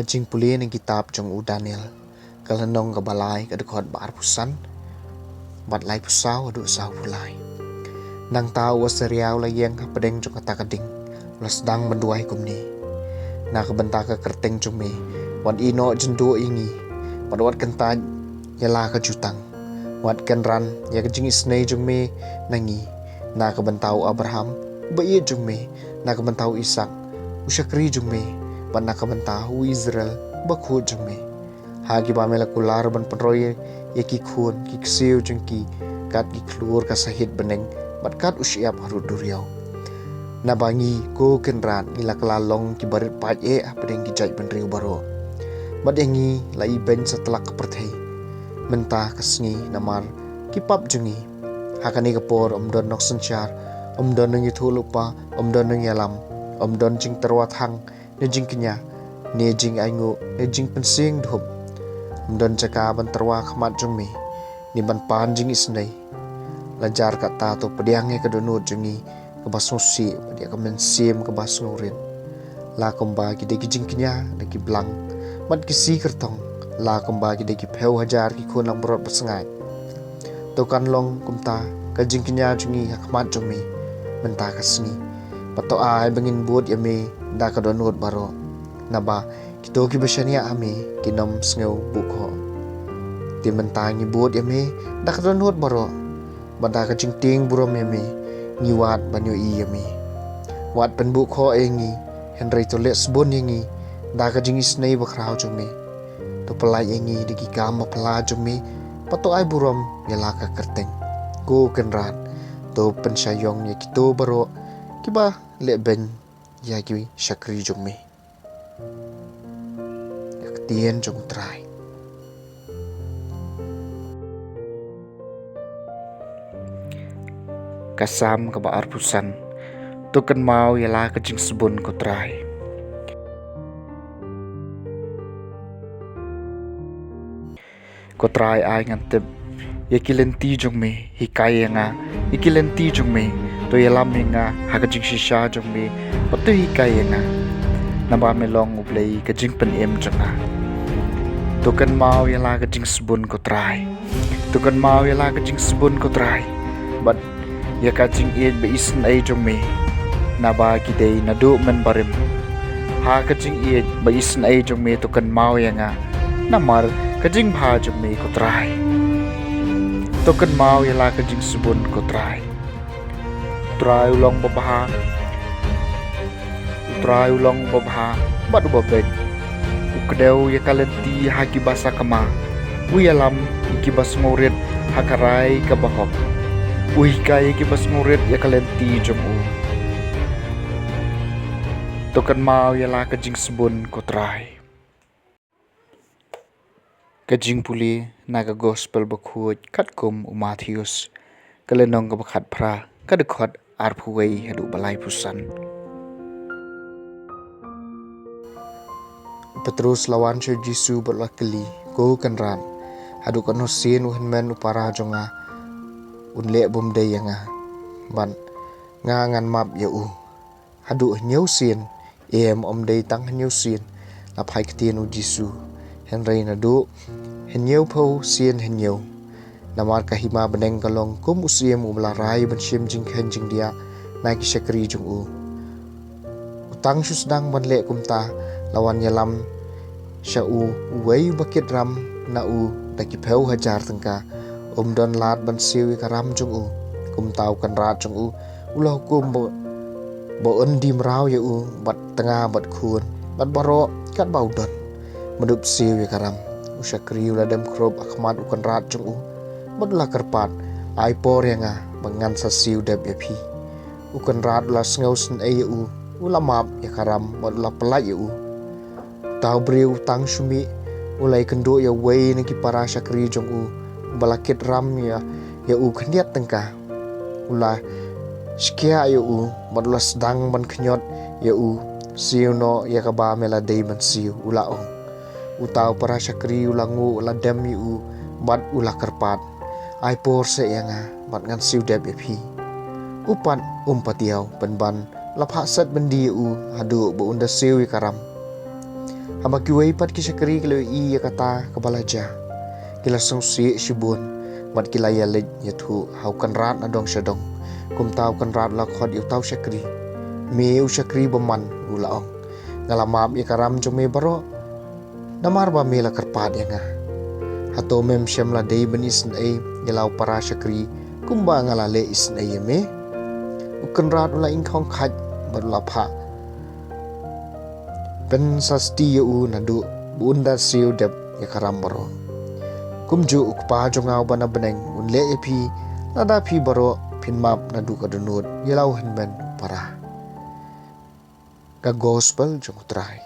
kajing puli ng kitab jong u Daniel kalanong kabalay kadukot baar pusan batlay pusaw adu saw pulay nang tao asariaw layang kapadeng jong katakading lasdang banduay kumni nakabanta ka kerteng jong me wat ino jendo ingi padwat kantad yala ka jutang wat kanran ya kajing isnay jong me nangi nakabantao Abraham baiye jong me nakabantao Isak usyakri jong me ban nakabantao Israel bakho jong me hagi ba mela kular ban penroy yaki khun ki ksiu jong ki kat ki klur ka sahit beneng bat kat usiap harut duriau nabangi ko kenran ila kelalong ki barit pat apdeng ki jai ben riu baro badengi lai ben setelah keperthai mentah kesngi namar ki pap jengi hakani kapor omdon nok senchar omdon nang itu lupa omdon nang yalam omdon jing terwat hang ne jing kenya ne jing aingu ne jing pensing dhup omdon jaka ban terwa khmat jongmi ni ban pan jing isnai lajar kata to pediange kedonut jengi kebasusi dia kemensim kebasurin la komba ki de jing kenya de ki blang mat kisi kertong la komba ki de ki pheu hajar ki khun lang borot basengai to kan long kumta ka jing kenya jungi hakmat jongmi menta kasni pato ai bangin buat yame da ka donut baro naba kito ki basania ame kinom sngew bukho ti menta ngi buat yame da ka donut baro bada ka jing ting burom yame ngi wat banyo i yame wat pen bukho engi henry to les bon yengi da ka jing isnei bakrau jome to pelai engi digi kam pela jome pato ai burom yala ka kerteng ko kenrat to pensayong ye kito baro kiba leben ya ki syakri jome yak tien jong trai kasam ka baar pusan to kan mau yala ka jing sebun ko trai ko trai ai ngantep yakilenti jong me hikaya nga ikilenti jong me to yalam nga hakajing shisha jong me oto hikaya nga naba melong ublay kajing pen em jong nga to kan mau yala kajing sebun ko trai to kan mau yala kajing sebun ko trai but ya kajing ed be isen ai jong me naba kidei nadu men barim ha kajing ed be isen ai jong me to kan mau ya nga namar kajing bha jong me ko trai to kan mau yala kajing sebun ko trai ulong babaha badu babek ukdeu ya kalenti haki basa kama uyalam iki bas ngoret hakarai kabahop uhikai iki bas ngoret ya kalenti jomu to kan mau yala kajing sebun ko trai kajing puli naga gospel bakhut katkum Matthews kalenong kabakhat phra kadkhot arphuwei hadu balai pusan Petrus lawan Sir Jisu berlakili ko kanran hadu kano sin uhenmen upara jonga unle bomde yanga ban nga ngan map ya u hadu nyau sin omde tang nyau sin laphai ktien u Jisu henrei nadu henyau pho sin henyau namar kahima beneng kalong kum usiem umlarai ban shim jing khen jing dia naki syakri jung u utang susdang banle kumta lawan yalam syau wei bakit ram na u daki pheu hajar tengka don lat ban siwi karam jung u kumtau kan rat jung u ulah kum bo endim rau ya u bat tengah bat khun bat baro kat baudon medup siwi karam usyakri ulah dem krob akhmat ukan rat jung u badlah kerpat ai por yanga bangan sa siu deb yapi ukan rat ulah sngew sen ai u ulah map ya karam badlah pelai ya u tau briu tang shumi ulai kendo ya wei niki para syakri jong u balakit ram ya u khniat tengka ulah skia ya u badlah sedang ban khnyot ya u siu no ya kaba mela dei ban siu ulah ong utau para syakri ulah ngu ulah dem u bad ulah kerpat ai por se yanga bat ngan siu deb yapi upan patiau penban lapha sat bendi u hadu bo unda siu karam Hama kiway pat kisakri kilo iya kata kabalaja. Kila sungsi shibun mat kila yalit yathu haukan rat na dong syadong. Kum tau kan rat la khod yu tau syakri. Me u syakri baman gulaong. Ngalamap ikaram jong me baro. Namar ba me la karpat ya nga. Hato mem syam la day ben isn ay yalau para syakri. Kumba ngalale isn ay me. Ukan rat ula ingkong khaj barula pha. Ben sasti u nadu bunda siu dep yakaram baro. Kumju ukpa jongaw bana beneng unle epi nada pi baro pinmap nadu kadunut yalau hinben para. Ka gospel jong utray.